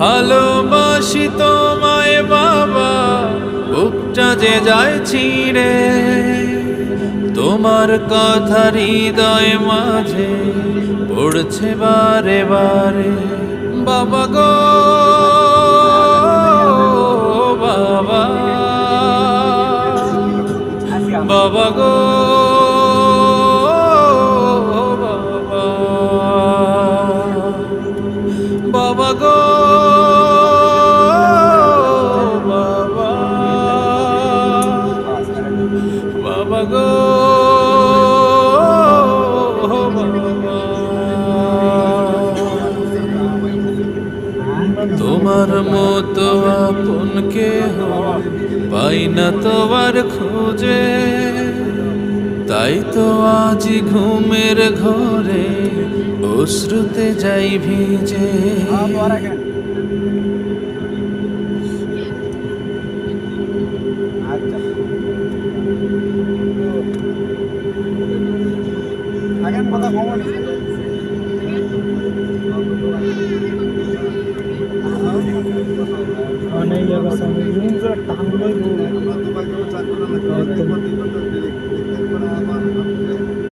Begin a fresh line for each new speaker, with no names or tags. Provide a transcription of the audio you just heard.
ভালোবাসি তোমায় বাবা, বুকটা যে যায় ছিঁড়ে, তোমার কথা হৃদয় মাঝে পড়ছে বারে বারে। বাবা গো বাবা, বাবা গো বাবা, বাবা গো বাবা, বাবা গো বাবা। তোমার মতো আপন কেহ পাই না তোমার খোঁজে, তাই তো আজ ঘুমের ঘরে অশ্রুতে যাই ভিজে।
नहीं है बस हम रूम से टांग लो